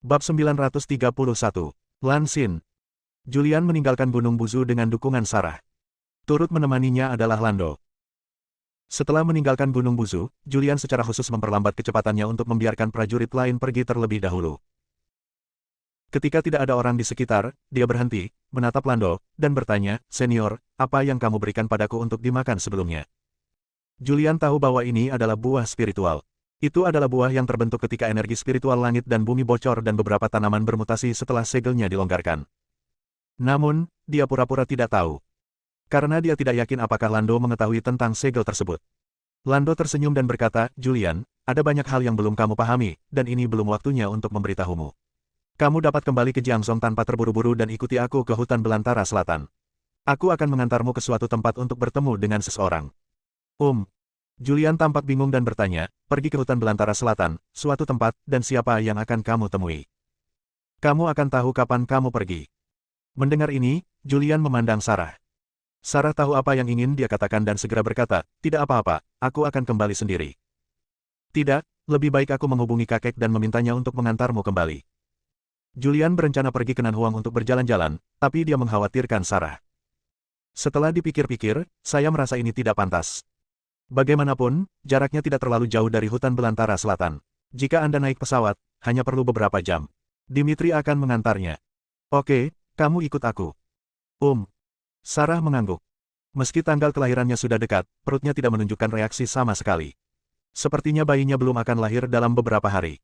Bab 931. Lan Xin. Julian meninggalkan Gunung Buzu dengan dukungan Sarah. Turut menemaninya adalah Lando. Setelah meninggalkan Gunung Buzu, Julian secara khusus memperlambat kecepatannya untuk membiarkan prajurit lain pergi terlebih dahulu. Ketika tidak ada orang di sekitar, dia berhenti, menatap Lando, dan bertanya, "Senior, apa yang kamu berikan padaku untuk dimakan sebelumnya?" Julian tahu bahwa ini adalah buah spiritual. Itu adalah buah yang terbentuk ketika energi spiritual langit dan bumi bocor dan beberapa tanaman bermutasi setelah segelnya dilonggarkan. Namun, dia pura-pura tidak tahu. Karena dia tidak yakin apakah Lando mengetahui tentang segel tersebut. Lando tersenyum dan berkata, "Julian, ada banyak hal yang belum kamu pahami, dan ini belum waktunya untuk memberitahumu. Kamu dapat kembali ke Jiangzhou tanpa terburu-buru dan ikuti aku ke hutan belantara selatan. Aku akan mengantarmu ke suatu tempat untuk bertemu dengan seseorang." Julian tampak bingung dan bertanya, "Pergi ke hutan belantara selatan, suatu tempat, dan siapa yang akan kamu temui? Kamu akan tahu kapan kamu pergi." Mendengar ini, Julian memandang Sarah. Sarah tahu apa yang ingin dia katakan dan segera berkata, "Tidak apa-apa, aku akan kembali sendiri." "Tidak, lebih baik aku menghubungi kakek dan memintanya untuk mengantarmu kembali." Julian berencana pergi ke Nanhuang untuk berjalan-jalan, tapi dia mengkhawatirkan Sarah. "Setelah dipikir-pikir, saya merasa ini tidak pantas. Bagaimanapun, jaraknya tidak terlalu jauh dari hutan belantara selatan. Jika Anda naik pesawat, hanya perlu beberapa jam. Dimitri akan mengantarnya." "Oke, kamu ikut aku." Sarah mengangguk. Meski tanggal kelahirannya sudah dekat, perutnya tidak menunjukkan reaksi sama sekali. Sepertinya bayinya belum akan lahir dalam beberapa hari.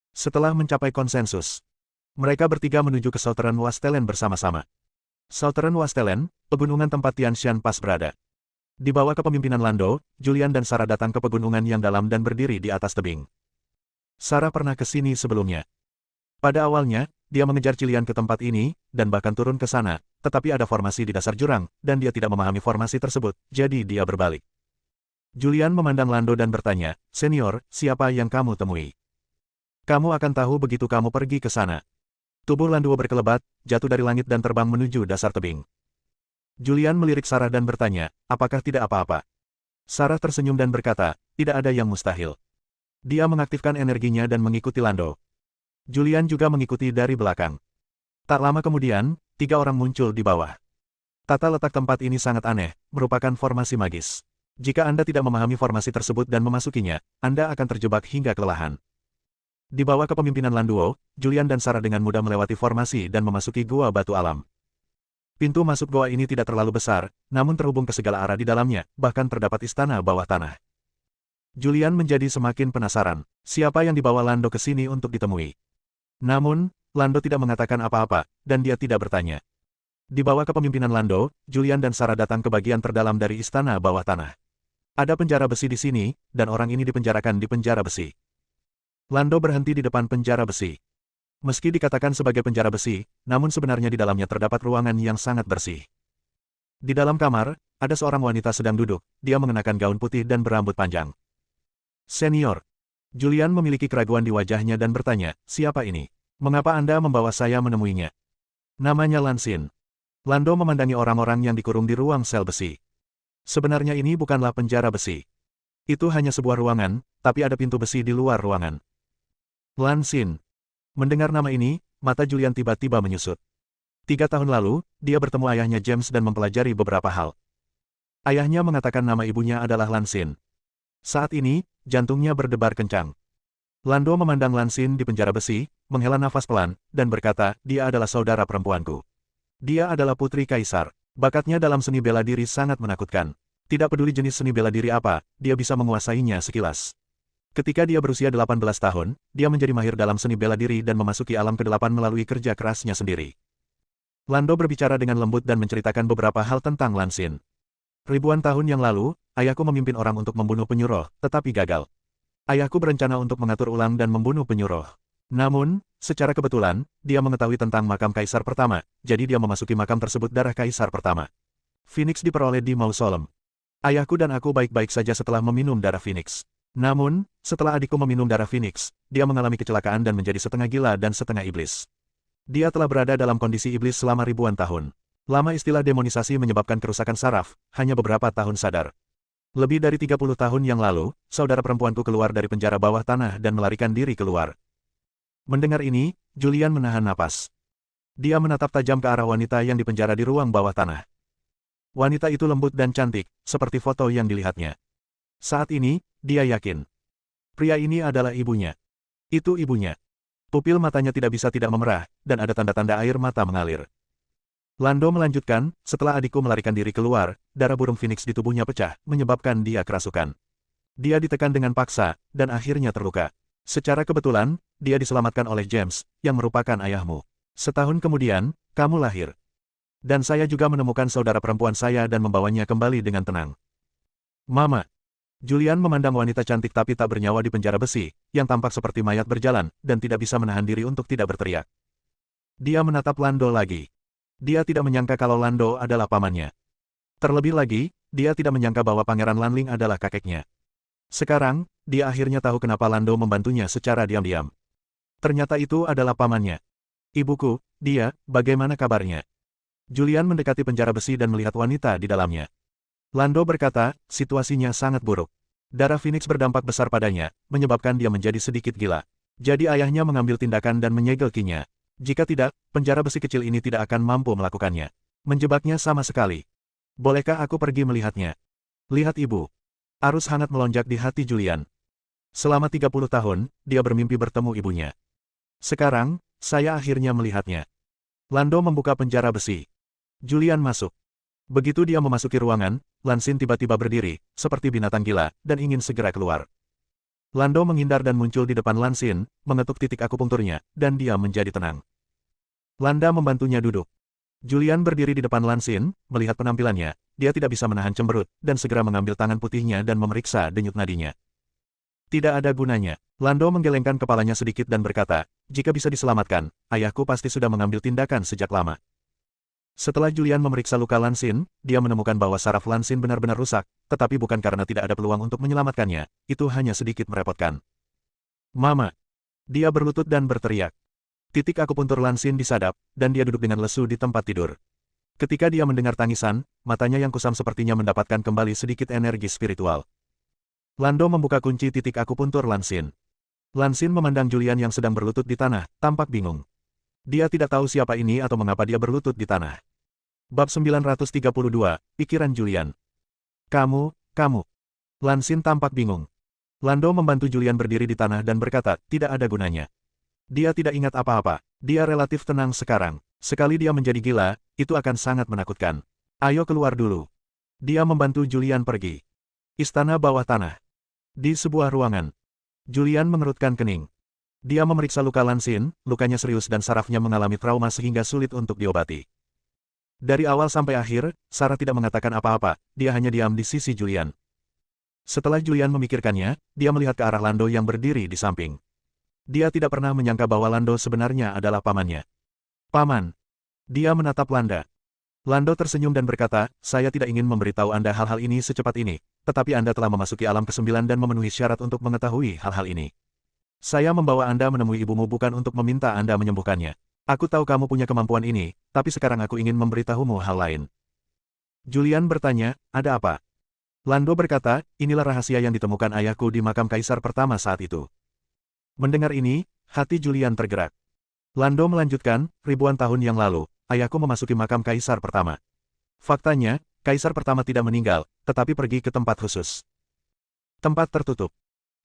Setelah mencapai konsensus, mereka bertiga menuju ke Southern Wastelen bersama-sama. Southern Wastelen, pegunungan tempat Tianshan Pass berada. Di bawah kepemimpinan Lando, Julian dan Sarah datang ke pegunungan yang dalam dan berdiri di atas tebing. Sarah pernah ke sini sebelumnya. Pada awalnya, dia mengejar Julian ke tempat ini, dan bahkan turun ke sana, tetapi ada formasi di dasar jurang, dan dia tidak memahami formasi tersebut, jadi dia berbalik. Julian memandang Lando dan bertanya, "Senior, siapa yang kamu temui? Kamu akan tahu begitu kamu pergi ke sana." Tubuh Lando berkelebat, jatuh dari langit dan terbang menuju dasar tebing. Julian melirik Sarah dan bertanya, "Apakah tidak apa-apa?" Sarah tersenyum dan berkata, "Tidak ada yang mustahil." Dia mengaktifkan energinya dan mengikuti Lando. Julian juga mengikuti dari belakang. Tak lama kemudian, 3 orang muncul di bawah. Tata letak tempat ini sangat aneh, merupakan formasi magis. Jika Anda tidak memahami formasi tersebut dan memasukinya, Anda akan terjebak hingga kelelahan. Di bawah kepemimpinan Landuo, Julian dan Sarah dengan mudah melewati formasi dan memasuki gua batu alam. Pintu masuk goa ini tidak terlalu besar, namun terhubung ke segala arah di dalamnya, bahkan terdapat istana bawah tanah. Julian menjadi semakin penasaran, siapa yang dibawa Lando ke sini untuk ditemui. Namun, Lando tidak mengatakan apa-apa, dan dia tidak bertanya. Di bawah kepemimpinan Lando, Julian dan Sarah datang ke bagian terdalam dari istana bawah tanah. Ada penjara besi di sini, dan orang ini dipenjarakan di penjara besi. Lando berhenti di depan penjara besi. Meski dikatakan sebagai penjara besi, namun sebenarnya di dalamnya terdapat ruangan yang sangat bersih. Di dalam kamar, ada seorang wanita sedang duduk, dia mengenakan gaun putih dan berambut panjang. "Senior." Julian memiliki keraguan di wajahnya dan bertanya, "Siapa ini? Mengapa Anda membawa saya menemuinya?" "Namanya Lan Xin." Lando memandangi orang-orang yang dikurung di ruang sel besi. Sebenarnya ini bukanlah penjara besi. Itu hanya sebuah ruangan, tapi ada pintu besi di luar ruangan. Lan Xin. Mendengar nama ini, mata Julian tiba-tiba menyusut. 3 tahun lalu, dia bertemu ayahnya James dan mempelajari beberapa hal. Ayahnya mengatakan nama ibunya adalah Lan Xin. Saat ini, jantungnya berdebar kencang. Lando memandang Lan Xin di penjara besi, menghela nafas pelan, dan berkata, "Dia adalah saudara perempuanku. Dia adalah putri kaisar. Bakatnya dalam seni bela diri sangat menakutkan. Tidak peduli jenis seni bela diri apa, dia bisa menguasainya sekilas. Ketika dia berusia 18 tahun, dia menjadi mahir dalam seni bela diri dan memasuki alam ke-8 melalui kerja kerasnya sendiri." Lando berbicara dengan lembut dan menceritakan beberapa hal tentang Lan Xin. "Ribuan tahun yang lalu, ayahku memimpin orang untuk membunuh penyuruh, tetapi gagal. Ayahku berencana untuk mengatur ulang dan membunuh penyuruh. Namun, secara kebetulan, dia mengetahui tentang makam kaisar pertama, jadi dia memasuki makam tersebut darah kaisar pertama. Phoenix diperoleh di mausoleum. Ayahku dan aku baik-baik saja setelah meminum darah Phoenix. Namun, setelah adikku meminum darah Phoenix, dia mengalami kecelakaan dan menjadi setengah gila dan setengah iblis. Dia telah berada dalam kondisi iblis selama ribuan tahun. Lama istilah demonisasi menyebabkan kerusakan saraf, hanya beberapa tahun sadar. Lebih dari 30 tahun yang lalu, saudara perempuanku keluar dari penjara bawah tanah dan melarikan diri keluar. Mendengar ini, Julian menahan napas. Dia menatap tajam ke arah wanita yang dipenjara di ruang bawah tanah. Wanita itu lembut dan cantik, seperti foto yang dilihatnya. Saat ini, dia yakin. Pria ini adalah ibunya. Itu ibunya. Pupil matanya tidak bisa tidak memerah, dan ada tanda-tanda air mata mengalir. Lando melanjutkan, setelah adikku melarikan diri keluar, darah burung Phoenix di tubuhnya pecah, menyebabkan dia kerasukan. Dia ditekan dengan paksa, dan akhirnya terluka. Secara kebetulan, dia diselamatkan oleh James, yang merupakan ayahmu. Setahun kemudian, kamu lahir. Dan saya juga menemukan saudara perempuan saya dan membawanya kembali dengan tenang. Mama. Julian memandang wanita cantik tapi tak bernyawa di penjara besi, yang tampak seperti mayat berjalan, dan tidak bisa menahan diri untuk tidak berteriak. Dia menatap Lando lagi. Dia tidak menyangka kalau Lando adalah pamannya. Terlebih lagi, dia tidak menyangka bahwa Pangeran Lanling adalah kakeknya. Sekarang, dia akhirnya tahu kenapa Lando membantunya secara diam-diam. Ternyata itu adalah pamannya. Ibuku, dia, bagaimana kabarnya? Julian mendekati penjara besi dan melihat wanita di dalamnya. Lando berkata, situasinya sangat buruk. Darah Phoenix berdampak besar padanya, menyebabkan dia menjadi sedikit gila. Jadi ayahnya mengambil tindakan dan menyegel Qi-nya. Jika tidak, penjara besi kecil ini tidak akan mampu melakukannya. Menjebaknya sama sekali. Bolehkah aku pergi melihatnya? Lihat ibu. Arus hangat melonjak di hati Julian. Selama 30 tahun, dia bermimpi bertemu ibunya. Sekarang, saya akhirnya melihatnya. Lando membuka penjara besi. Julian masuk. Begitu dia memasuki ruangan, Lansin tiba-tiba berdiri, seperti binatang gila, dan ingin segera keluar. Lando menghindar dan muncul di depan Lansin, mengetuk titik akupunkturnya, dan dia menjadi tenang. Landa membantunya duduk. Julian berdiri di depan Lansin, melihat penampilannya, dia tidak bisa menahan cemberut, dan segera mengambil tangan putihnya dan memeriksa denyut nadinya. Tidak ada gunanya. Lando menggelengkan kepalanya sedikit dan berkata, jika bisa diselamatkan, ayahku pasti sudah mengambil tindakan sejak lama. Setelah Julian memeriksa luka Lansin, dia menemukan bahwa saraf Lansin benar-benar rusak, tetapi bukan karena tidak ada peluang untuk menyelamatkannya, itu hanya sedikit merepotkan. Mama! Dia berlutut dan berteriak. Titik akupuntur Lansin disadap, dan dia duduk dengan lesu di tempat tidur. Ketika dia mendengar tangisan, matanya yang kusam sepertinya mendapatkan kembali sedikit energi spiritual. Lando membuka kunci titik akupuntur Lansin. Lansin memandang Julian yang sedang berlutut di tanah, tampak bingung. Dia tidak tahu siapa ini atau mengapa dia berlutut di tanah. Bab 932, Pikiran Julian. Kamu. Lansin tampak bingung. Lando membantu Julian berdiri di tanah dan berkata, tidak ada gunanya. Dia tidak ingat apa-apa. Dia relatif tenang sekarang. Sekali dia menjadi gila, itu akan sangat menakutkan. Ayo keluar dulu. Dia membantu Julian pergi. Istana bawah tanah. Di sebuah ruangan. Julian mengerutkan kening. Dia memeriksa luka Lansin, lukanya serius dan sarafnya mengalami trauma sehingga sulit untuk diobati. Dari awal sampai akhir, Sarah tidak mengatakan apa-apa, dia hanya diam di sisi Julian. Setelah Julian memikirkannya, dia melihat ke arah Lando yang berdiri di samping. Dia tidak pernah menyangka bahwa Lando sebenarnya adalah pamannya. Paman. Dia menatap Landa. Lando tersenyum dan berkata, saya tidak ingin memberitahu Anda hal-hal ini secepat ini, tetapi Anda telah memasuki alam ke-9 dan memenuhi syarat untuk mengetahui hal-hal ini. Saya membawa Anda menemui ibumu bukan untuk meminta Anda menyembuhkannya. Aku tahu kamu punya kemampuan ini, tapi sekarang aku ingin memberitahumu hal lain. Julian bertanya, ada apa? Lando berkata, inilah rahasia yang ditemukan ayahku di makam kaisar pertama saat itu. Mendengar ini, hati Julian tergerak. Lando melanjutkan, ribuan tahun yang lalu, ayahku memasuki makam kaisar pertama. Faktanya, kaisar pertama tidak meninggal, tetapi pergi ke tempat khusus. Tempat tertutup.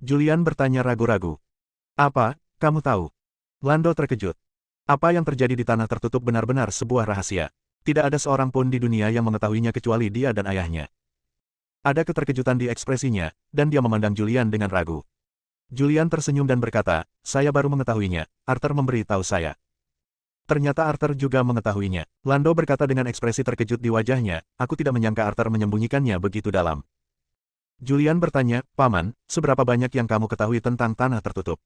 Julian bertanya ragu-ragu. Apa, kamu tahu? Lando terkejut. Apa yang terjadi di tanah tertutup benar-benar sebuah rahasia. Tidak ada seorang pun di dunia yang mengetahuinya kecuali dia dan ayahnya. Ada keterkejutan di ekspresinya, dan dia memandang Julian dengan ragu. Julian tersenyum dan berkata, saya baru mengetahuinya, Arthur memberi tahu saya. Ternyata Arthur juga mengetahuinya. Lando berkata dengan ekspresi terkejut di wajahnya, aku tidak menyangka Arthur menyembunyikannya begitu dalam. Julian bertanya, Paman, seberapa banyak yang kamu ketahui tentang tanah tertutup?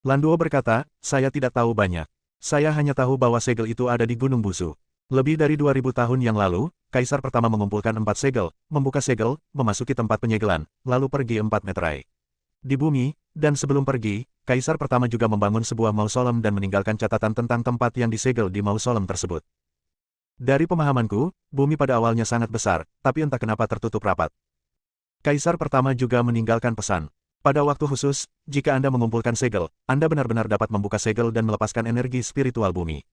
Lando berkata, saya tidak tahu banyak. Saya hanya tahu bahwa segel itu ada di Gunung Busu. Lebih dari 2000 tahun yang lalu, Kaisar pertama mengumpulkan 4 segel, membuka segel, memasuki tempat penyegelan, lalu pergi 4 meterai. Di bumi, dan sebelum pergi, Kaisar pertama juga membangun sebuah mausolem dan meninggalkan catatan tentang tempat yang disegel di mausolem tersebut. Dari pemahamanku, bumi pada awalnya sangat besar, tapi entah kenapa tertutup rapat. Kaisar pertama juga meninggalkan pesan. Pada waktu khusus, jika Anda mengumpulkan segel, Anda benar-benar dapat membuka segel dan melepaskan energi spiritual bumi.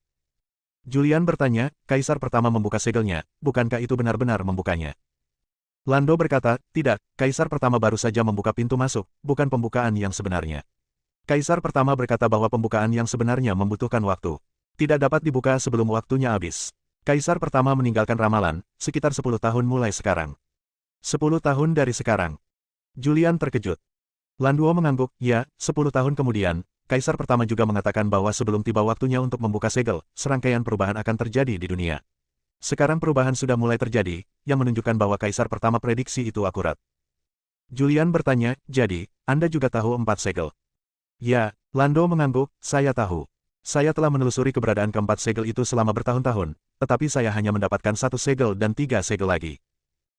Julian bertanya, Kaisar pertama membuka segelnya, bukankah itu benar-benar membukanya? Lando berkata, tidak, Kaisar pertama baru saja membuka pintu masuk, bukan pembukaan yang sebenarnya. Kaisar pertama berkata bahwa pembukaan yang sebenarnya membutuhkan waktu. Tidak dapat dibuka sebelum waktunya habis. Kaisar pertama meninggalkan ramalan, sekitar 10 tahun mulai sekarang. 10 tahun dari sekarang. Julian terkejut. Landuo mengangguk, ya, 10 tahun kemudian, Kaisar pertama juga mengatakan bahwa sebelum tiba waktunya untuk membuka segel, serangkaian perubahan akan terjadi di dunia. Sekarang perubahan sudah mulai terjadi, yang menunjukkan bahwa Kaisar pertama prediksi itu akurat. Julian bertanya, jadi, Anda juga tahu 4 segel? Ya, Lando mengangguk, saya tahu. Saya telah menelusuri keberadaan keempat segel itu selama bertahun-tahun, tetapi saya hanya mendapatkan 1 segel dan 3 segel lagi.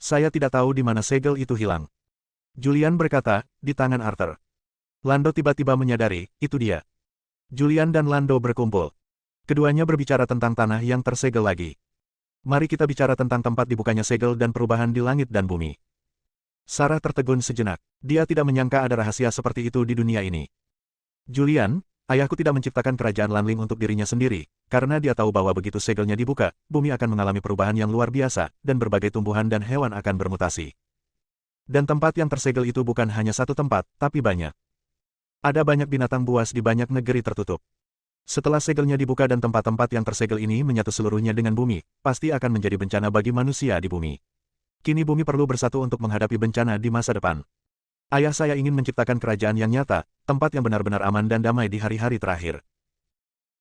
Saya tidak tahu di mana segel itu hilang. Julian berkata, di tangan Arthur. Lando tiba-tiba menyadari, itu dia. Julian dan Lando berkumpul. Keduanya berbicara tentang tanah yang tersegel lagi. Mari kita bicara tentang tempat dibukanya segel dan perubahan di langit dan bumi. Sarah tertegun sejenak. Dia tidak menyangka ada rahasia seperti itu di dunia ini. Julian, ayahku tidak menciptakan kerajaan Lanling untuk dirinya sendiri, karena dia tahu bahwa begitu segelnya dibuka, bumi akan mengalami perubahan yang luar biasa, dan berbagai tumbuhan dan hewan akan bermutasi. Dan tempat yang tersegel itu bukan hanya satu tempat, tapi banyak. Ada banyak binatang buas di banyak negeri tertutup. Setelah segelnya dibuka dan tempat-tempat yang tersegel ini menyatu seluruhnya dengan bumi, pasti akan menjadi bencana bagi manusia di bumi. Kini bumi perlu bersatu untuk menghadapi bencana di masa depan. Ayah saya ingin menciptakan kerajaan yang nyata, tempat yang benar-benar aman dan damai di hari-hari terakhir.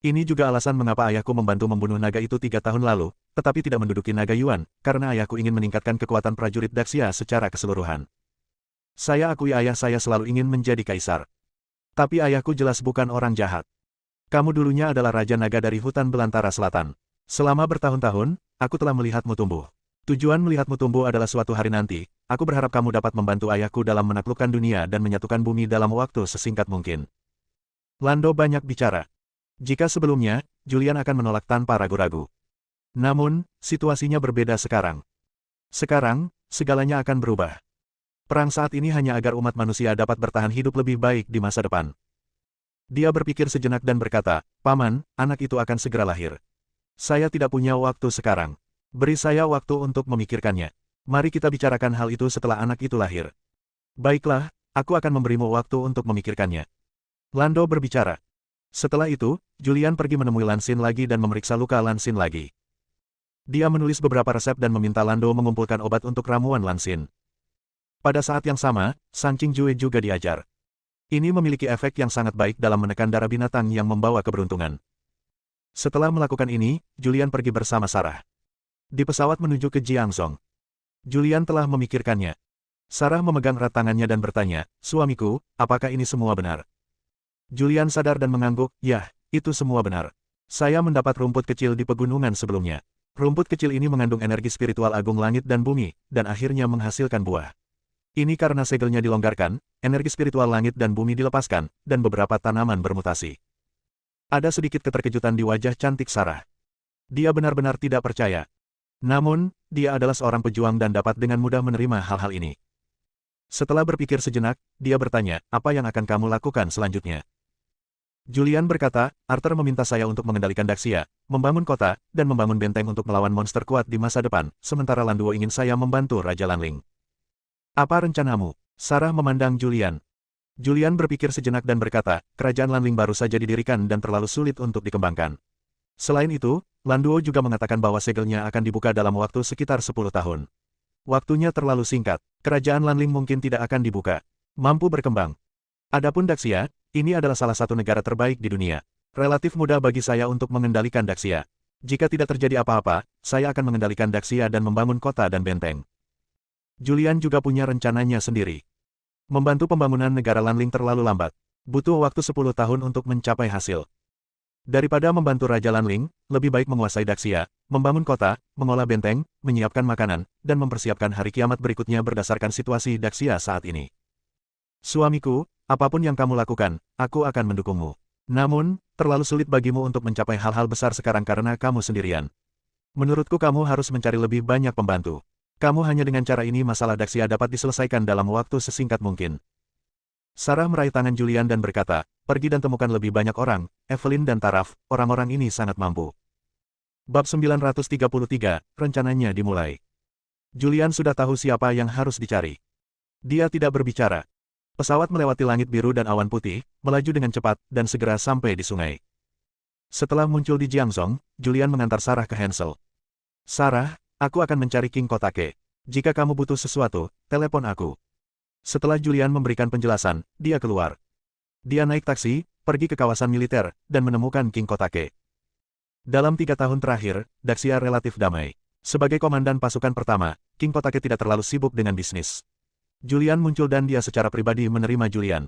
Ini juga alasan mengapa ayahku membantu membunuh naga itu 3 tahun lalu, tetapi tidak menduduki naga Yuan, karena ayahku ingin meningkatkan kekuatan prajurit Daxia secara keseluruhan. Saya akui ayah saya selalu ingin menjadi kaisar. Tapi ayahku jelas bukan orang jahat. Kamu dulunya adalah Raja Naga dari hutan belantara selatan. Selama bertahun-tahun, aku telah melihatmu tumbuh. Tujuan melihatmu tumbuh adalah suatu hari nanti, aku berharap kamu dapat membantu ayahku dalam menaklukkan dunia dan menyatukan bumi dalam waktu sesingkat mungkin. Lando banyak bicara. Jika sebelumnya, Julian akan menolak tanpa ragu-ragu. Namun, situasinya berbeda sekarang. Sekarang, segalanya akan berubah. Perang saat ini hanya agar umat manusia dapat bertahan hidup lebih baik di masa depan. Dia berpikir sejenak dan berkata, Paman, anak itu akan segera lahir. Saya tidak punya waktu sekarang. Beri saya waktu untuk memikirkannya. Mari kita bicarakan hal itu setelah anak itu lahir. Baiklah, aku akan memberimu waktu untuk memikirkannya. Lando berbicara. Setelah itu, Julian pergi menemui Lansin lagi dan memeriksa luka Lansin lagi. Dia menulis beberapa resep dan meminta Lando mengumpulkan obat untuk ramuan Lansin. Pada saat yang sama, Sang Qingjue juga diajar. Ini memiliki efek yang sangat baik dalam menekan darah binatang yang membawa keberuntungan. Setelah melakukan ini, Julian pergi bersama Sarah. Di pesawat menuju ke Jiangzhong. Julian telah memikirkannya. Sarah memegang erat tangannya dan bertanya, suamiku, apakah ini semua benar? Julian sadar dan mengangguk, ya, itu semua benar. Saya mendapat rumput kecil di pegunungan sebelumnya. Rumput kecil ini mengandung energi spiritual agung langit dan bumi, dan akhirnya menghasilkan buah. Ini karena segelnya dilonggarkan, energi spiritual langit dan bumi dilepaskan, dan beberapa tanaman bermutasi. Ada sedikit keterkejutan di wajah cantik Sarah. Dia benar-benar tidak percaya. Namun, dia adalah seorang pejuang dan dapat dengan mudah menerima hal-hal ini. Setelah berpikir sejenak, dia bertanya, apa yang akan kamu lakukan selanjutnya? Julian berkata, Arthur meminta saya untuk mengendalikan Daxia, membangun kota, dan membangun benteng untuk melawan monster kuat di masa depan, sementara Landuo ingin saya membantu Raja Lanling. Apa rencanamu? Sarah memandang Julian. Julian berpikir sejenak dan berkata, kerajaan Lanling baru saja didirikan dan terlalu sulit untuk dikembangkan. Selain itu, Landuo juga mengatakan bahwa segelnya akan dibuka dalam waktu sekitar 10 tahun. Waktunya terlalu singkat, kerajaan Lanling mungkin tidak akan dibuka. Mampu berkembang. Adapun Daxia, ini adalah salah satu negara terbaik di dunia. Relatif mudah bagi saya untuk mengendalikan Daxia. Jika tidak terjadi apa-apa, saya akan mengendalikan Daxia dan membangun kota dan benteng. Julian juga punya rencananya sendiri. Membantu pembangunan negara Lanling terlalu lambat. Butuh waktu 10 tahun untuk mencapai hasil. Daripada membantu Raja Lanling, lebih baik menguasai Daxia, membangun kota, mengolah benteng, menyiapkan makanan, dan mempersiapkan hari kiamat berikutnya berdasarkan situasi Daxia saat ini. Suamiku, apapun yang kamu lakukan, aku akan mendukungmu. Namun, terlalu sulit bagimu untuk mencapai hal-hal besar sekarang karena kamu sendirian. Menurutku kamu harus mencari lebih banyak pembantu. Kamu hanya dengan cara ini masalah Daxia dapat diselesaikan dalam waktu sesingkat mungkin. Sarah meraih tangan Julian dan berkata, pergi dan temukan lebih banyak orang, Evelyn dan Taraf, orang-orang ini sangat mampu. Bab 933, rencananya dimulai. Julian sudah tahu siapa yang harus dicari. Dia tidak berbicara. Pesawat melewati langit biru dan awan putih, melaju dengan cepat, dan segera sampai di sungai. Setelah muncul di Jiangzhong, Julian mengantar Sarah ke Hansel. Sarah, aku akan mencari King Kotake. Jika kamu butuh sesuatu, telepon aku. Setelah Julian memberikan penjelasan, dia keluar. Dia naik taksi, pergi ke kawasan militer, dan menemukan King Kotake. Dalam 3 tahun terakhir, Daxia relatif damai. Sebagai komandan pasukan pertama, King Kotake tidak terlalu sibuk dengan bisnis. Julian muncul dan dia secara pribadi menerima Julian.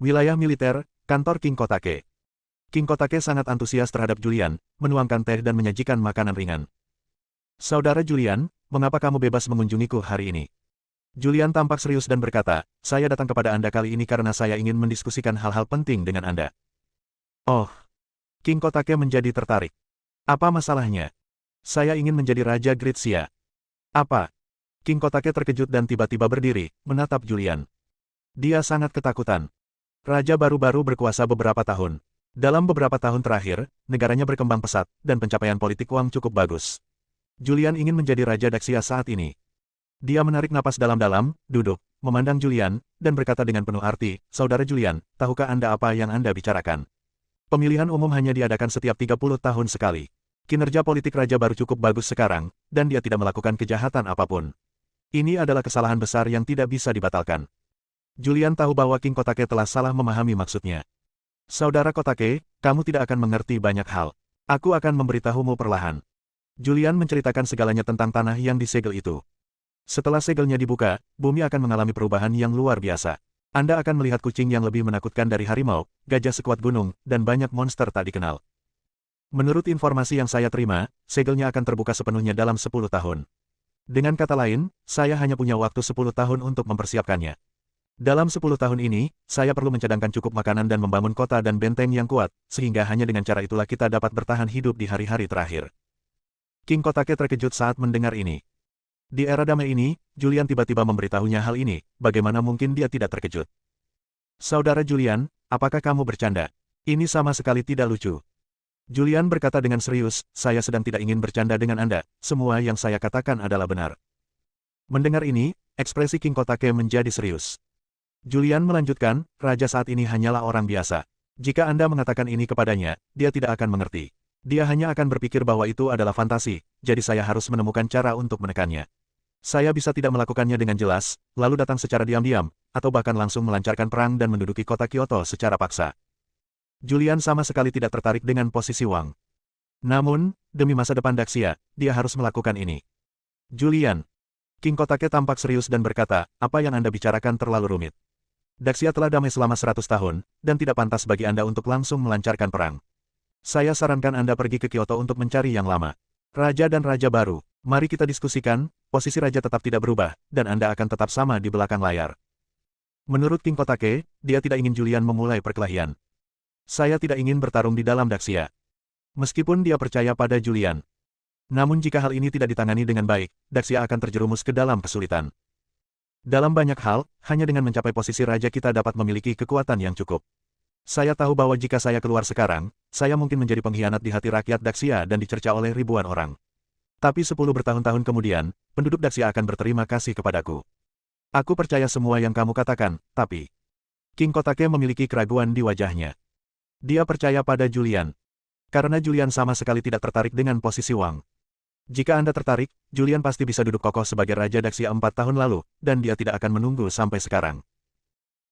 Wilayah militer, kantor King Kotake. King Kotake sangat antusias terhadap Julian, menuangkan teh dan menyajikan makanan ringan. Saudara Julian, mengapa kamu bebas mengunjungiku hari ini? Julian tampak serius dan berkata, saya datang kepada Anda kali ini karena saya ingin mendiskusikan hal-hal penting dengan Anda. Oh. King Kotake menjadi tertarik. Apa masalahnya? Saya ingin menjadi Raja Gritsia. Apa? King Kotake terkejut dan tiba-tiba berdiri, menatap Julian. Dia sangat ketakutan. Raja baru-baru berkuasa beberapa tahun. Dalam beberapa tahun terakhir, negaranya berkembang pesat, dan pencapaian politik Wang cukup bagus. Julian ingin menjadi Raja Daxia saat ini. Dia menarik napas dalam-dalam, duduk, memandang Julian, dan berkata dengan penuh arti, Saudara Julian, tahukah Anda apa yang Anda bicarakan? Pemilihan umum hanya diadakan setiap 30 tahun sekali. Kinerja politik Raja baru cukup bagus sekarang, dan dia tidak melakukan kejahatan apapun. Ini adalah kesalahan besar yang tidak bisa dibatalkan. Julian tahu bahwa King Kotake telah salah memahami maksudnya. Saudara Kotake, kamu tidak akan mengerti banyak hal. Aku akan memberitahumu perlahan. Julian menceritakan segalanya tentang tanah yang disegel itu. Setelah segelnya dibuka, bumi akan mengalami perubahan yang luar biasa. Anda akan melihat kucing yang lebih menakutkan dari harimau, gajah sekuat gunung, dan banyak monster tak dikenal. Menurut informasi yang saya terima, segelnya akan terbuka sepenuhnya dalam 10 tahun. Dengan kata lain, saya hanya punya waktu 10 tahun untuk mempersiapkannya. Dalam 10 tahun ini, saya perlu mencadangkan cukup makanan dan membangun kota dan benteng yang kuat, sehingga hanya dengan cara itulah kita dapat bertahan hidup di hari-hari terakhir. King Kotake terkejut saat mendengar ini. Di era damai ini, Julian tiba-tiba memberitahunya hal ini, bagaimana mungkin dia tidak terkejut. Saudara Julian, apakah kamu bercanda? Ini sama sekali tidak lucu. Julian berkata dengan serius, saya sedang tidak ingin bercanda dengan Anda, semua yang saya katakan adalah benar. Mendengar ini, ekspresi King Kotake menjadi serius. Julian melanjutkan, Raja saat ini hanyalah orang biasa. Jika Anda mengatakan ini kepadanya, dia tidak akan mengerti. Dia hanya akan berpikir bahwa itu adalah fantasi, jadi saya harus menemukan cara untuk menekannya. Saya bisa tidak melakukannya dengan jelas, lalu datang secara diam-diam, atau bahkan langsung melancarkan perang dan menduduki kota Kyoto secara paksa. Julian sama sekali tidak tertarik dengan posisi Wang. Namun, demi masa depan Daxia, dia harus melakukan ini. Julian. King Kotake tampak serius dan berkata, apa yang Anda bicarakan terlalu rumit. Daxia telah damai selama 100 tahun, dan tidak pantas bagi Anda untuk langsung melancarkan perang. Saya sarankan Anda pergi ke Kyoto untuk mencari yang lama. Raja dan Raja baru. Mari kita diskusikan, posisi Raja tetap tidak berubah, dan Anda akan tetap sama di belakang layar. Menurut King Kotake, dia tidak ingin Julian memulai perkelahian. Saya tidak ingin bertarung di dalam Daxia. Meskipun dia percaya pada Julian. Namun jika hal ini tidak ditangani dengan baik, Daxia akan terjerumus ke dalam kesulitan. Dalam banyak hal, hanya dengan mencapai posisi Raja kita dapat memiliki kekuatan yang cukup. Saya tahu bahwa jika saya keluar sekarang, saya mungkin menjadi pengkhianat di hati rakyat Daxia dan dicerca oleh ribuan orang. Tapi 10 bertahun-tahun kemudian, penduduk Daxia akan berterima kasih kepadaku. Aku percaya semua yang kamu katakan, tapi... King Kotake memiliki keraguan di wajahnya. Dia percaya pada Julian. Karena Julian sama sekali tidak tertarik dengan posisi Wang. Jika Anda tertarik, Julian pasti bisa duduk kokoh sebagai Raja Daxia 4 tahun lalu, dan dia tidak akan menunggu sampai sekarang.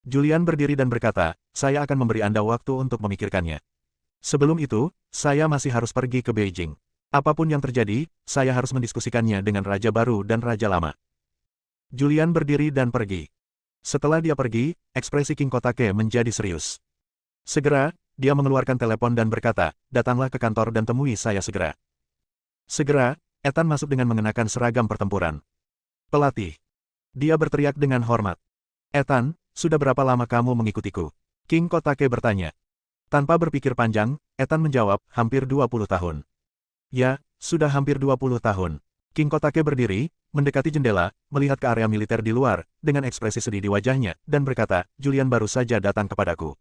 Julian berdiri dan berkata, saya akan memberi Anda waktu untuk memikirkannya. Sebelum itu, saya masih harus pergi ke Beijing. Apapun yang terjadi, saya harus mendiskusikannya dengan Raja baru dan Raja lama. Julian berdiri dan pergi. Setelah dia pergi, ekspresi King Kotake menjadi serius. Segera, dia mengeluarkan telepon dan berkata, datanglah ke kantor dan temui saya segera. Segera, Ethan masuk dengan mengenakan seragam pertempuran. Pelatih. Dia berteriak dengan hormat. Ethan, sudah berapa lama kamu mengikutiku? King Kotake bertanya. Tanpa berpikir panjang, Ethan menjawab, hampir 20 tahun. Ya, sudah hampir 20 tahun. King Kotake berdiri, mendekati jendela, melihat ke area militer di luar, dengan ekspresi sedih di wajahnya, dan berkata, Julian baru saja datang kepadaku.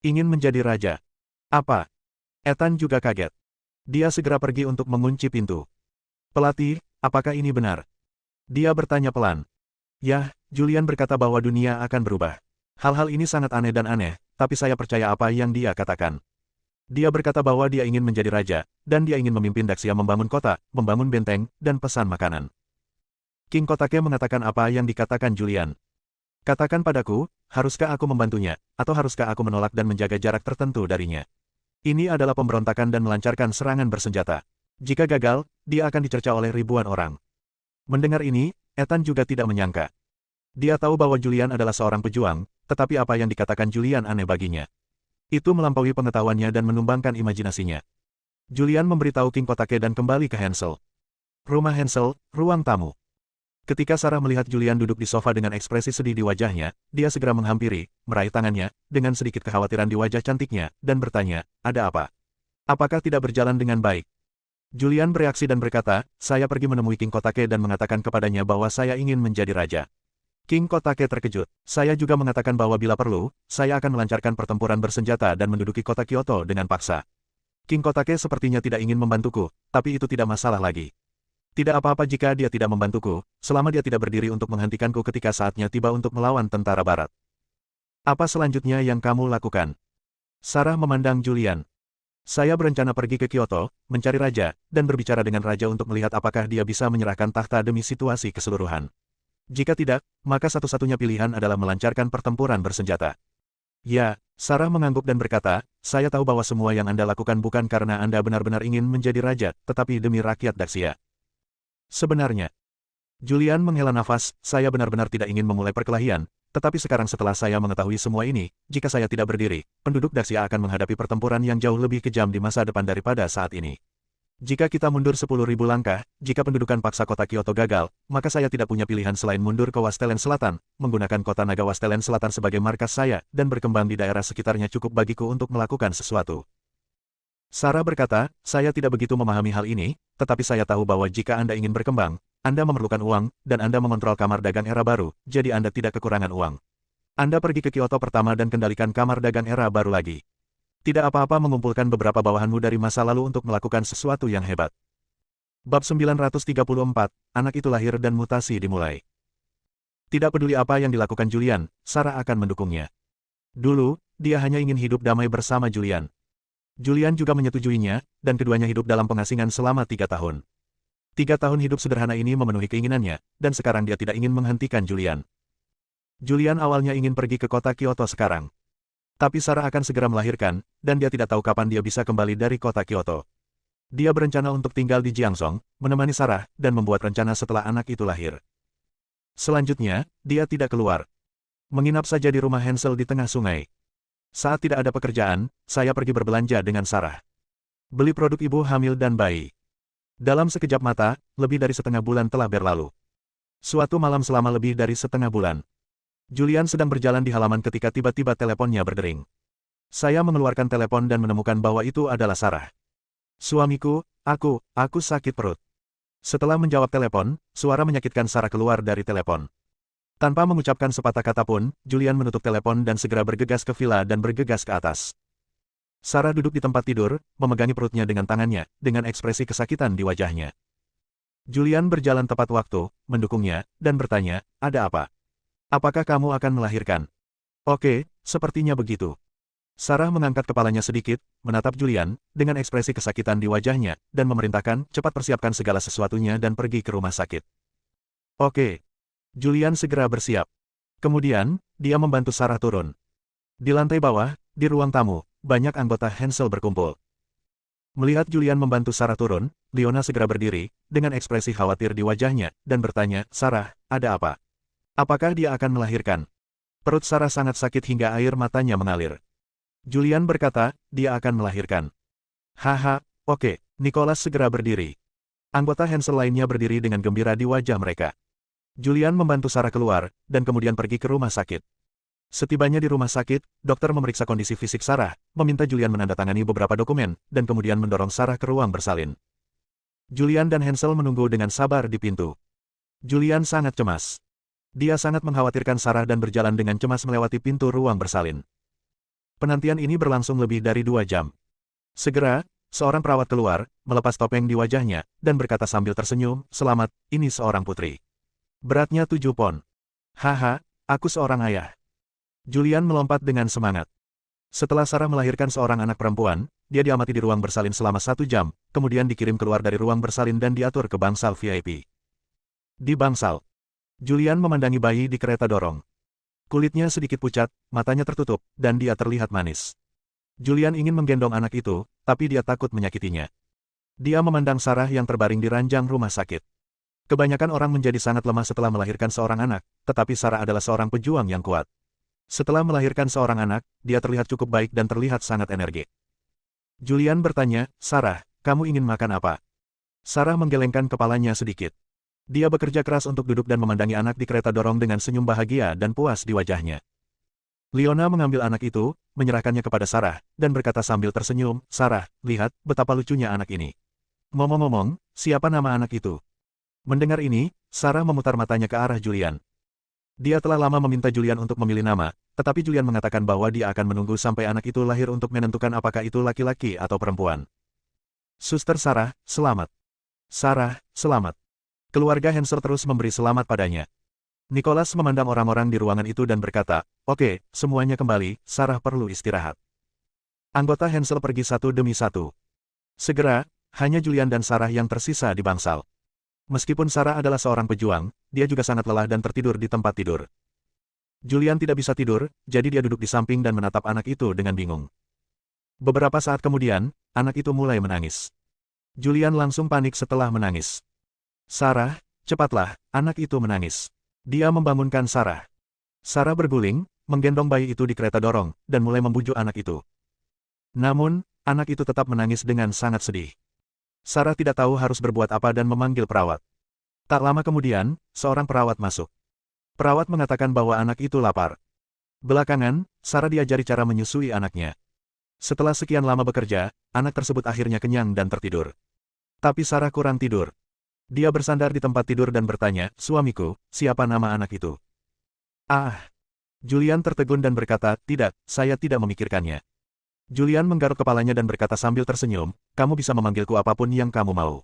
Ingin menjadi raja. Apa? Ethan juga kaget. Dia segera pergi untuk mengunci pintu. Pelatih, apakah ini benar? Dia bertanya pelan. Yah, Julian berkata bahwa dunia akan berubah. Hal-hal ini sangat aneh dan aneh, tapi saya percaya apa yang dia katakan. Dia berkata bahwa dia ingin menjadi raja, dan dia ingin memimpin Daxia membangun kota, membangun benteng, dan pesan makanan. King Kotake mengatakan apa yang dikatakan Julian. Katakan padaku, haruskah aku membantunya, atau haruskah aku menolak dan menjaga jarak tertentu darinya? Ini adalah pemberontakan dan melancarkan serangan bersenjata. Jika gagal, dia akan dicerca oleh ribuan orang. Mendengar ini, Ethan juga tidak menyangka. Dia tahu bahwa Julian adalah seorang pejuang, tetapi apa yang dikatakan Julian aneh baginya. Itu melampaui pengetahuannya dan menumbangkan imajinasinya. Julian memberitahu King Kotake dan kembali ke Hansel. Rumah Hansel, ruang tamu. Ketika Sarah melihat Julian duduk di sofa dengan ekspresi sedih di wajahnya, dia segera menghampiri, meraih tangannya, dengan sedikit kekhawatiran di wajah cantiknya, dan bertanya, ada apa? Apakah tidak berjalan dengan baik? Julian bereaksi dan berkata, saya pergi menemui King Kotake dan mengatakan kepadanya bahwa saya ingin menjadi raja. King Kotake terkejut. Saya juga mengatakan bahwa bila perlu, saya akan melancarkan pertempuran bersenjata dan menduduki kota Kyoto dengan paksa. King Kotake sepertinya tidak ingin membantuku, tapi itu tidak masalah lagi. Tidak apa-apa jika dia tidak membantuku, selama dia tidak berdiri untuk menghentikanku ketika saatnya tiba untuk melawan tentara barat. Apa selanjutnya yang kamu lakukan? Sarah memandang Julian. Saya berencana pergi ke Kyoto, mencari raja, dan berbicara dengan raja untuk melihat apakah dia bisa menyerahkan takhta demi situasi keseluruhan. Jika tidak, maka satu-satunya pilihan adalah melancarkan pertempuran bersenjata. Ya, Sarah mengangguk dan berkata, saya tahu bahwa semua yang Anda lakukan bukan karena Anda benar-benar ingin menjadi raja, tetapi demi rakyat Daxia. Sebenarnya, Julian menghela nafas, saya benar-benar tidak ingin memulai perkelahian, tetapi sekarang setelah saya mengetahui semua ini, jika saya tidak berdiri, penduduk Daxia akan menghadapi pertempuran yang jauh lebih kejam di masa depan daripada saat ini. Jika kita mundur 10.000 langkah, jika pendudukan paksa kota Kyoto gagal, maka saya tidak punya pilihan selain mundur ke Wastelen Selatan, menggunakan kota naga Wastelen Selatan sebagai markas saya, dan berkembang di daerah sekitarnya cukup bagiku untuk melakukan sesuatu. Sarah berkata, saya tidak begitu memahami hal ini, tetapi saya tahu bahwa jika Anda ingin berkembang, Anda memerlukan uang, dan Anda mengontrol kamar dagang era baru, jadi Anda tidak kekurangan uang. Anda pergi ke Kyoto pertama dan kendalikan kamar dagang era baru lagi. Tidak apa-apa mengumpulkan beberapa bawahanmu dari masa lalu untuk melakukan sesuatu yang hebat. Bab 934, anak itu lahir dan mutasi dimulai. Tidak peduli apa yang dilakukan Julian, Sarah akan mendukungnya. Dulu, dia hanya ingin hidup damai bersama Julian. Julian juga menyetujuinya, dan keduanya hidup dalam pengasingan selama 3 tahun. 3 tahun hidup sederhana ini memenuhi keinginannya, dan sekarang dia tidak ingin menghentikan Julian. Julian awalnya ingin pergi ke kota Kyoto sekarang. Tapi Sarah akan segera melahirkan, dan dia tidak tahu kapan dia bisa kembali dari kota Kyoto. Dia berencana untuk tinggal di Jiangsong, menemani Sarah, dan membuat rencana setelah anak itu lahir. Selanjutnya, dia tidak keluar. Menginap saja di rumah Hansel di tengah sungai. Saat tidak ada pekerjaan, saya pergi berbelanja dengan Sarah. Beli produk ibu hamil dan bayi. Dalam sekejap mata, lebih dari setengah bulan telah berlalu. Suatu malam selama lebih dari setengah bulan. Julian sedang berjalan di halaman ketika tiba-tiba teleponnya berdering. Saya mengeluarkan telepon dan menemukan bahwa itu adalah Sarah. Suamiku, aku sakit perut. Setelah menjawab telepon, suara menyakitkan Sarah keluar dari telepon. Tanpa mengucapkan sepatah kata pun, Julian menutup telepon dan segera bergegas ke villa dan bergegas ke atas. Sarah duduk di tempat tidur, memegangi perutnya dengan tangannya, dengan ekspresi kesakitan di wajahnya. Julian berjalan tepat waktu, mendukungnya, dan bertanya, ada apa? Apakah kamu akan melahirkan? Oke, sepertinya begitu. Sarah mengangkat kepalanya sedikit, menatap Julian, dengan ekspresi kesakitan di wajahnya, dan memerintahkan, cepat persiapkan segala sesuatunya dan pergi ke rumah sakit. Oke. Julian segera bersiap. Kemudian, dia membantu Sarah turun. Di lantai bawah, di ruang tamu, banyak anggota Hansel berkumpul. Melihat Julian membantu Sarah turun, Leona segera berdiri, dengan ekspresi khawatir di wajahnya, dan bertanya, Sarah, ada apa? Apakah dia akan melahirkan? Perut Sarah sangat sakit hingga air matanya mengalir. Julian berkata, dia akan melahirkan. Haha, oke, Nicholas segera berdiri. Anggota Hansel lainnya berdiri dengan gembira di wajah mereka. Julian membantu Sarah keluar, dan kemudian pergi ke rumah sakit. Setibanya di rumah sakit, dokter memeriksa kondisi fisik Sarah, meminta Julian menandatangani beberapa dokumen, dan kemudian mendorong Sarah ke ruang bersalin. Julian dan Hansel menunggu dengan sabar di pintu. Julian sangat cemas. Dia sangat mengkhawatirkan Sarah dan berjalan dengan cemas melewati pintu ruang bersalin. Penantian ini berlangsung lebih dari 2 jam. Segera, seorang perawat keluar, melepas topeng di wajahnya, dan berkata sambil tersenyum, "Selamat, ini seorang putri. Beratnya 7 pon. Haha, aku seorang ayah." Julian melompat dengan semangat. Setelah Sarah melahirkan seorang anak perempuan, dia diamati di ruang bersalin selama 1 jam, kemudian dikirim keluar dari ruang bersalin dan diatur ke bangsal VIP. Di bangsal, Julian memandangi bayi di kereta dorong. Kulitnya sedikit pucat, matanya tertutup, dan dia terlihat manis. Julian ingin menggendong anak itu, tapi dia takut menyakitinya. Dia memandang Sarah yang terbaring di ranjang rumah sakit. Kebanyakan orang menjadi sangat lemah setelah melahirkan seorang anak, tetapi Sarah adalah seorang pejuang yang kuat. Setelah melahirkan seorang anak, dia terlihat cukup baik dan terlihat sangat energik. Julian bertanya, "Sarah, kamu ingin makan apa?" Sarah menggelengkan kepalanya sedikit. Dia bekerja keras untuk duduk dan memandangi anak di kereta dorong dengan senyum bahagia dan puas di wajahnya. Leona mengambil anak itu, menyerahkannya kepada Sarah, dan berkata sambil tersenyum, "Sarah, lihat, betapa lucunya anak ini. Ngomong-ngomong, siapa nama anak itu?" Mendengar ini, Sarah memutar matanya ke arah Julian. Dia telah lama meminta Julian untuk memilih nama, tetapi Julian mengatakan bahwa dia akan menunggu sampai anak itu lahir untuk menentukan apakah itu laki-laki atau perempuan. "Suster Sarah, selamat." "Sarah, selamat." Keluarga Hansel terus memberi selamat padanya. Nicholas memandang orang-orang di ruangan itu dan berkata, "Oke, semuanya kembali, Sarah perlu istirahat." Anggota Hansel pergi satu demi satu. Segera, hanya Julian dan Sarah yang tersisa di bangsal. Meskipun Sarah adalah seorang pejuang, dia juga sangat lelah dan tertidur di tempat tidur. Julian tidak bisa tidur, jadi dia duduk di samping dan menatap anak itu dengan bingung. Beberapa saat kemudian, anak itu mulai menangis. Julian langsung panik setelah menangis. "Sarah, cepatlah, anak itu menangis." Dia membangunkan Sarah. Sarah berguling, menggendong bayi itu di kereta dorong, dan mulai membujuk anak itu. Namun, anak itu tetap menangis dengan sangat sedih. Sarah tidak tahu harus berbuat apa dan memanggil perawat. Tak lama kemudian, seorang perawat masuk. Perawat mengatakan bahwa anak itu lapar. Belakangan, Sarah diajari cara menyusui anaknya. Setelah sekian lama bekerja, anak tersebut akhirnya kenyang dan tertidur. Tapi Sarah kurang tidur. Dia bersandar di tempat tidur dan bertanya, "Suamiku, siapa nama anak itu?" "Ah." Julian tertegun dan berkata, "Tidak, saya tidak memikirkannya." Julian menggaruk kepalanya dan berkata sambil tersenyum, "Kamu bisa memanggilku apapun yang kamu mau."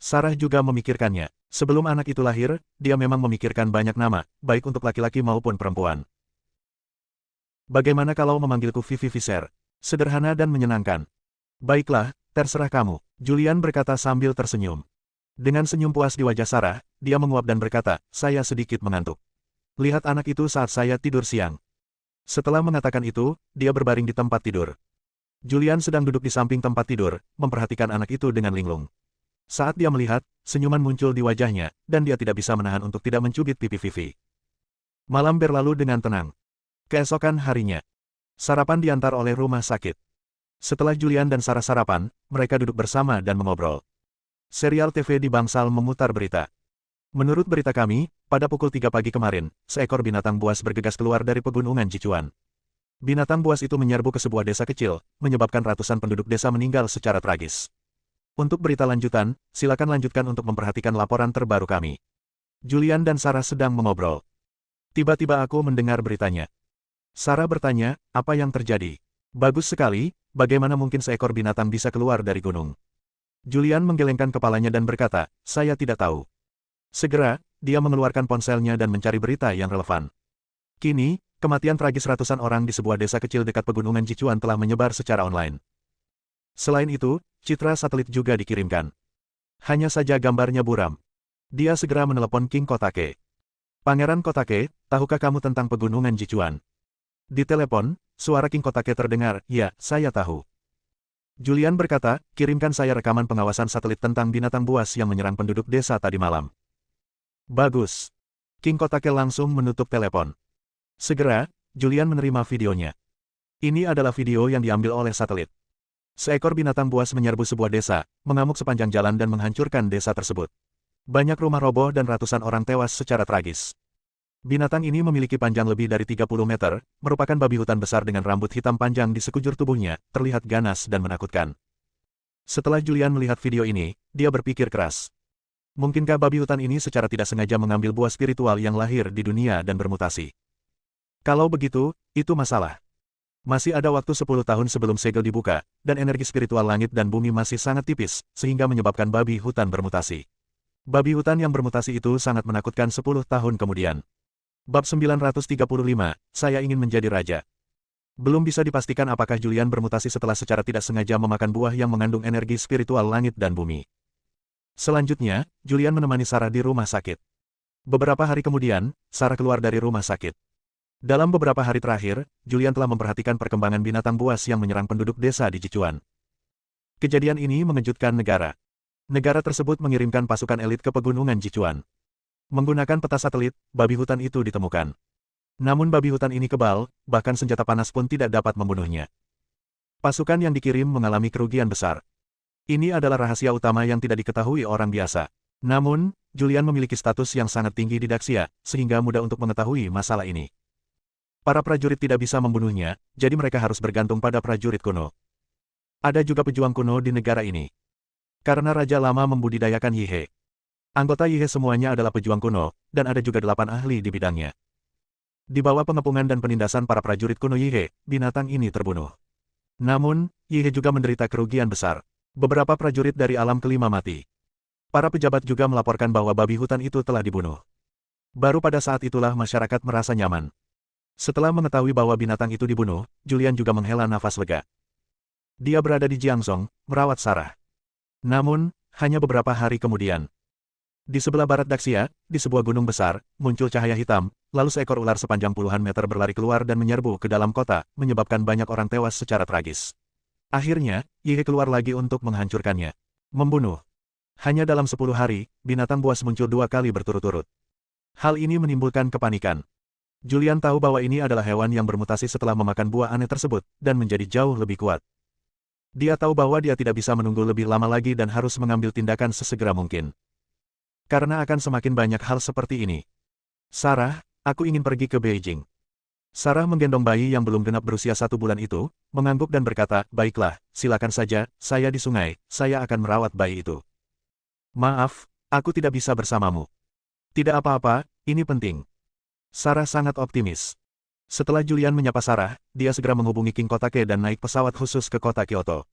Sarah juga memikirkannya. Sebelum anak itu lahir, dia memang memikirkan banyak nama, baik untuk laki-laki maupun perempuan. "Bagaimana kalau memanggilku Vivi Visser? Sederhana dan menyenangkan." "Baiklah, terserah kamu," Julian berkata sambil tersenyum. Dengan senyum puas di wajah Sarah, dia menguap dan berkata, "Saya sedikit mengantuk. Lihat anak itu saat saya tidur siang." Setelah mengatakan itu, dia berbaring di tempat tidur. Julian sedang duduk di samping tempat tidur, memperhatikan anak itu dengan linglung. Saat dia melihat, senyuman muncul di wajahnya, dan dia tidak bisa menahan untuk tidak mencubit pipi Vivi. Malam berlalu dengan tenang. Keesokan harinya, sarapan diantar oleh rumah sakit. Setelah Julian dan Sarah sarapan, mereka duduk bersama dan mengobrol. Serial TV di bangsal memutar berita. "Menurut berita kami, pada pukul 3 pagi kemarin, seekor binatang buas bergegas keluar dari pegunungan Jichuan. Binatang buas itu menyerbu ke sebuah desa kecil, menyebabkan ratusan penduduk desa meninggal secara tragis. Untuk berita lanjutan, silakan lanjutkan untuk memperhatikan laporan terbaru kami." Julian dan Sarah sedang mengobrol. Tiba-tiba aku mendengar beritanya. Sarah bertanya, "Apa yang terjadi?" "Bagus sekali, bagaimana mungkin seekor binatang bisa keluar dari gunung?" Julian menggelengkan kepalanya dan berkata, "Saya tidak tahu." Segera, dia mengeluarkan ponselnya dan mencari berita yang relevan. Kini, kematian tragis ratusan orang di sebuah desa kecil dekat pegunungan Jichuan telah menyebar secara online. Selain itu, citra satelit juga dikirimkan. Hanya saja gambarnya buram. Dia segera menelepon King Kotake. "Pangeran Kotake, tahukah kamu tentang pegunungan Jichuan?" Di telepon, suara King Kotake terdengar, "Ya, saya tahu." Julian berkata, "Kirimkan saya rekaman pengawasan satelit tentang binatang buas yang menyerang penduduk desa tadi malam." "Bagus." King Kotake langsung menutup telepon. Segera, Julian menerima videonya. Ini adalah video yang diambil oleh satelit. Seekor binatang buas menyerbu sebuah desa, mengamuk sepanjang jalan dan menghancurkan desa tersebut. Banyak rumah roboh dan ratusan orang tewas secara tragis. Binatang ini memiliki panjang lebih dari 30 meter, merupakan babi hutan besar dengan rambut hitam panjang di sekujur tubuhnya, terlihat ganas dan menakutkan. Setelah Julian melihat video ini, dia berpikir keras. Mungkinkah babi hutan ini secara tidak sengaja mengambil buah spiritual yang lahir di dunia dan bermutasi? Kalau begitu, itu masalah. Masih ada waktu 10 tahun sebelum segel dibuka, dan energi spiritual langit dan bumi masih sangat tipis, sehingga menyebabkan babi hutan bermutasi. Babi hutan yang bermutasi itu sangat menakutkan 10 tahun kemudian. Bab 935, saya ingin menjadi raja. Belum bisa dipastikan apakah Julian bermutasi setelah secara tidak sengaja memakan buah yang mengandung energi spiritual langit dan bumi. Selanjutnya, Julian menemani Sarah di rumah sakit. Beberapa hari kemudian, Sarah keluar dari rumah sakit. Dalam beberapa hari terakhir, Julian telah memperhatikan perkembangan binatang buas yang menyerang penduduk desa di Jichuan. Kejadian ini mengejutkan negara. Negara tersebut mengirimkan pasukan elit ke pegunungan Jichuan. Menggunakan peta satelit, babi hutan itu ditemukan. Namun babi hutan ini kebal, bahkan senjata panas pun tidak dapat membunuhnya. Pasukan yang dikirim mengalami kerugian besar. Ini adalah rahasia utama yang tidak diketahui orang biasa. Namun, Julian memiliki status yang sangat tinggi di Daxia, sehingga mudah untuk mengetahui masalah ini. Para prajurit tidak bisa membunuhnya, jadi mereka harus bergantung pada prajurit kuno. Ada juga pejuang kuno di negara ini. Karena Raja Lama membudidayakan Yihe. Anggota Yihe semuanya adalah pejuang kuno, dan ada juga 8 ahli di bidangnya. Di bawah pengepungan dan penindasan para prajurit kuno Yihe, binatang ini terbunuh. Namun, Yihe juga menderita kerugian besar. Beberapa prajurit dari alam kelima mati. Para pejabat juga melaporkan bahwa babi hutan itu telah dibunuh. Baru pada saat itulah masyarakat merasa nyaman. Setelah mengetahui bahwa binatang itu dibunuh, Julian juga menghela nafas lega. Dia berada di Jiangzhong, merawat Sarah. Namun, hanya beberapa hari kemudian. Di sebelah barat Daxia, di sebuah gunung besar, muncul cahaya hitam, lalu seekor ular sepanjang puluhan meter berlari keluar dan menyerbu ke dalam kota, menyebabkan banyak orang tewas secara tragis. Akhirnya, Yihe keluar lagi untuk menghancurkannya. Membunuh. Hanya dalam 10 hari, binatang buas muncul 2 kali berturut-turut. Hal ini menimbulkan kepanikan. Julian tahu bahwa ini adalah hewan yang bermutasi setelah memakan buah aneh tersebut, dan menjadi jauh lebih kuat. Dia tahu bahwa dia tidak bisa menunggu lebih lama lagi dan harus mengambil tindakan sesegera mungkin. Karena akan semakin banyak hal seperti ini. Sarah, aku ingin pergi ke Beijing. Sarah menggendong bayi yang belum genap berusia 1 bulan itu, mengangguk dan berkata, baiklah, silakan saja, saya di sungai, saya akan merawat bayi itu. Maaf, aku tidak bisa bersamamu. Tidak apa-apa, ini penting. Sarah sangat optimis. Setelah Julian menyapa Sarah, dia segera menghubungi King Kotake dan naik pesawat khusus ke kota Kyoto.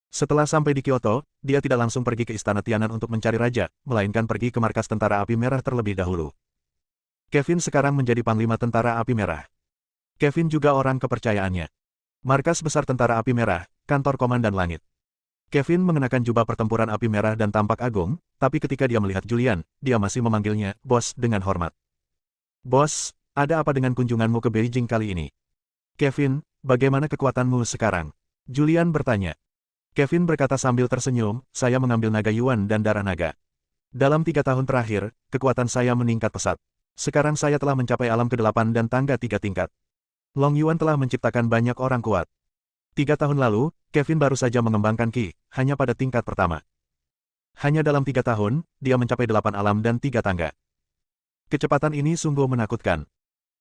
Setelah sampai di Kyoto, dia tidak langsung pergi ke Istana Tianan untuk mencari raja, melainkan pergi ke markas Tentara Api Merah terlebih dahulu. Kevin sekarang menjadi Panglima Tentara Api Merah. Kevin juga orang kepercayaannya. Markas Besar Tentara Api Merah, Kantor Komandan Langit. Kevin mengenakan jubah pertempuran api merah dan tampak agung, tapi ketika dia melihat Julian, dia masih memanggilnya, bos, dengan hormat. Bos, ada apa dengan kunjunganmu ke Beijing kali ini? Kevin, bagaimana kekuatanmu sekarang? Julian bertanya. Kevin berkata sambil tersenyum, saya mengambil naga Yuan dan darah naga. Dalam 3 tahun terakhir, kekuatan saya meningkat pesat. Sekarang saya telah mencapai alam ke-8 dan tangga 3 tingkat. Long Yuan telah menciptakan banyak orang kuat. 3 tahun lalu, Kevin baru saja mengembangkan Qi, hanya pada tingkat pertama. Hanya dalam 3 tahun, dia mencapai 8 alam dan 3 tangga. Kecepatan ini sungguh menakutkan.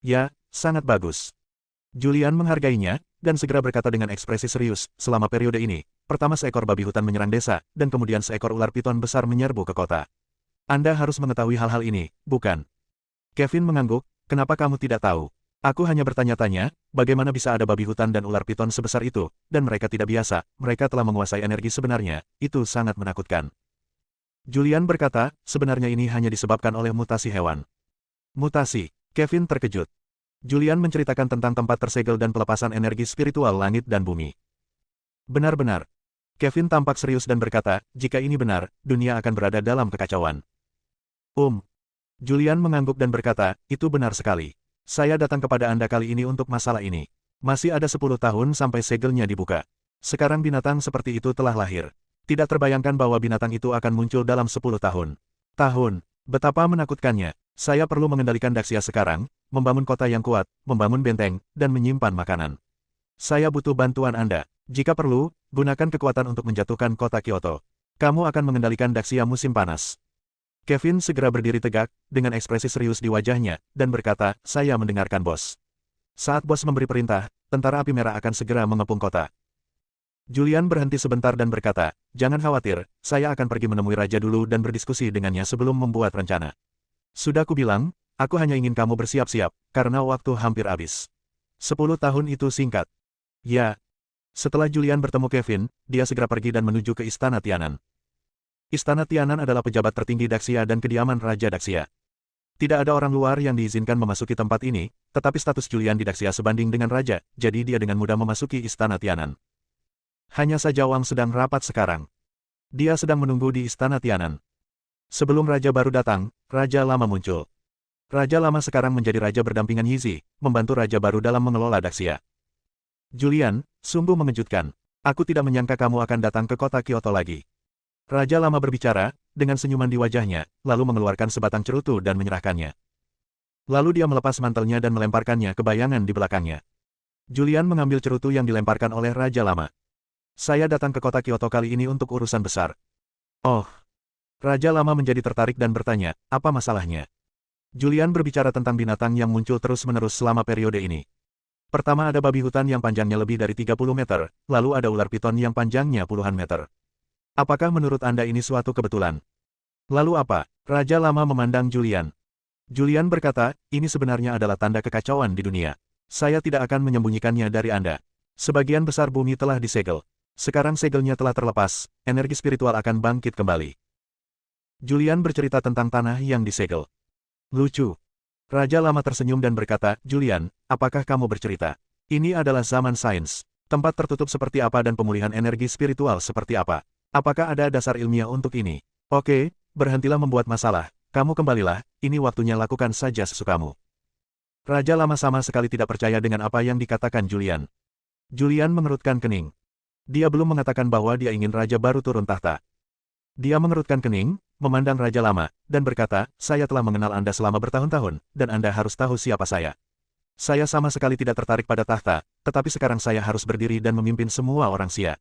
Ya, sangat bagus. Julian menghargainya, dan segera berkata dengan ekspresi serius, selama periode ini, pertama seekor babi hutan menyerang desa, dan kemudian seekor ular piton besar menyerbu ke kota. Anda harus mengetahui hal-hal ini, bukan? Kevin mengangguk, kenapa kamu tidak tahu? Aku hanya bertanya-tanya, bagaimana bisa ada babi hutan dan ular piton sebesar itu, dan mereka tidak biasa, mereka telah menguasai energi sebenarnya, itu sangat menakutkan. Julian berkata, sebenarnya ini hanya disebabkan oleh mutasi hewan. Mutasi. Kevin terkejut. Julian menceritakan tentang tempat tersegel dan pelepasan energi spiritual langit dan bumi. Benar-benar. Kevin tampak serius dan berkata, jika ini benar, dunia akan berada dalam kekacauan. Julian mengangguk dan berkata, itu benar sekali. Saya datang kepada Anda kali ini untuk masalah ini. Masih ada 10 tahun sampai segelnya dibuka. Sekarang binatang seperti itu telah lahir. Tidak terbayangkan bahwa binatang itu akan muncul dalam 10 tahun. Betapa menakutkannya. Saya perlu mengendalikan Daxia sekarang, membangun kota yang kuat, membangun benteng, dan menyimpan makanan. Saya butuh bantuan Anda. Jika perlu, gunakan kekuatan untuk menjatuhkan kota Kyoto. Kamu akan mengendalikan Daxia musim panas. Kevin segera berdiri tegak, dengan ekspresi serius di wajahnya, dan berkata, saya mendengarkan bos. Saat bos memberi perintah, tentara api merah akan segera mengepung kota. Julian berhenti sebentar dan berkata, "Jangan khawatir, saya akan pergi menemui raja dulu dan berdiskusi dengannya sebelum membuat rencana. Sudah kubilang, aku hanya ingin kamu bersiap-siap, karena waktu hampir habis. 10 tahun itu singkat." Ya. Setelah Julian bertemu Kevin, dia segera pergi dan menuju ke Istana Tianan. Istana Tianan adalah pejabat tertinggi Daxia dan kediaman Raja Daxia. Tidak ada orang luar yang diizinkan memasuki tempat ini, tetapi status Julian di Daxia sebanding dengan raja, jadi dia dengan mudah memasuki Istana Tianan. Hanya saja Wang sedang rapat sekarang. Dia sedang menunggu di Istana Tianan. Sebelum raja baru datang, raja lama muncul. Raja lama sekarang menjadi raja berdampingan Yizi, membantu raja baru dalam mengelola Daxia. "Julian, sungguh mengejutkan. Aku tidak menyangka kamu akan datang ke kota Kyoto lagi." Raja lama berbicara, dengan senyuman di wajahnya, lalu mengeluarkan sebatang cerutu dan menyerahkannya. Lalu dia melepas mantelnya dan melemparkannya ke bayangan di belakangnya. Julian mengambil cerutu yang dilemparkan oleh raja lama. "Saya datang ke kota Kyoto kali ini untuk urusan besar." "Oh." Raja lama menjadi tertarik dan bertanya, "Apa masalahnya?" Julian berbicara tentang binatang yang muncul terus-menerus selama periode ini. Pertama ada babi hutan yang panjangnya lebih dari 30 meter, lalu ada ular piton yang panjangnya puluhan meter. Apakah menurut Anda ini suatu kebetulan? Lalu apa? Raja lama memandang Julian. Julian berkata, "Ini sebenarnya adalah tanda kekacauan di dunia. Saya tidak akan menyembunyikannya dari Anda. Sebagian besar bumi telah disegel. Sekarang segelnya telah terlepas, energi spiritual akan bangkit kembali." Julian bercerita tentang tanah yang disegel. "Lucu." Raja lama tersenyum dan berkata, "Julian, apakah kamu bercerita? Ini adalah zaman sains. Tempat tertutup seperti apa dan pemulihan energi spiritual seperti apa? Apakah ada dasar ilmiah untuk ini? Oke, berhentilah membuat masalah. Kamu kembalilah, ini waktunya lakukan saja sesukamu." Raja lama sama sekali tidak percaya dengan apa yang dikatakan Julian. Julian mengerutkan kening. Dia belum mengatakan bahwa dia ingin raja baru turun tahta. Dia mengerutkan kening, memandang raja lama, dan berkata, "Saya telah mengenal Anda selama bertahun-tahun, dan Anda harus tahu siapa saya. Saya sama sekali tidak tertarik pada tahta, tetapi sekarang saya harus berdiri dan memimpin semua orang Xia.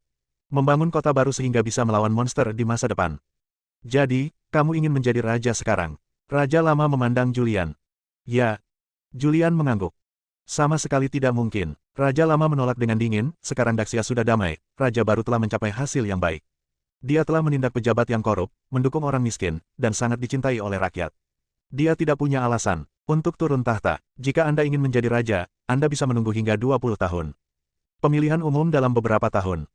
Membangun kota baru sehingga bisa melawan monster di masa depan. Jadi, kamu ingin menjadi raja sekarang?" Raja lama memandang Julian. "Ya." Julian mengangguk. "Sama sekali tidak mungkin." Raja lama menolak dengan dingin, "Sekarang Daxia sudah damai, raja baru telah mencapai hasil yang baik. Dia telah menindak pejabat yang korup, mendukung orang miskin, dan sangat dicintai oleh rakyat. Dia tidak punya alasan untuk turun tahta. Jika Anda ingin menjadi raja, Anda bisa menunggu hingga 20 tahun. Pemilihan umum dalam beberapa tahun."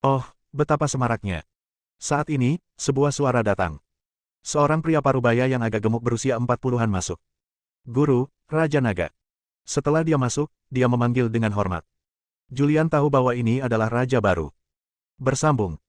Oh, betapa semaraknya. Saat ini, sebuah suara datang. Seorang pria parubaya yang agak gemuk berusia 40-an masuk. "Guru, Raja Naga." Setelah dia masuk, dia memanggil dengan hormat. Julian tahu bahwa ini adalah raja baru. Bersambung.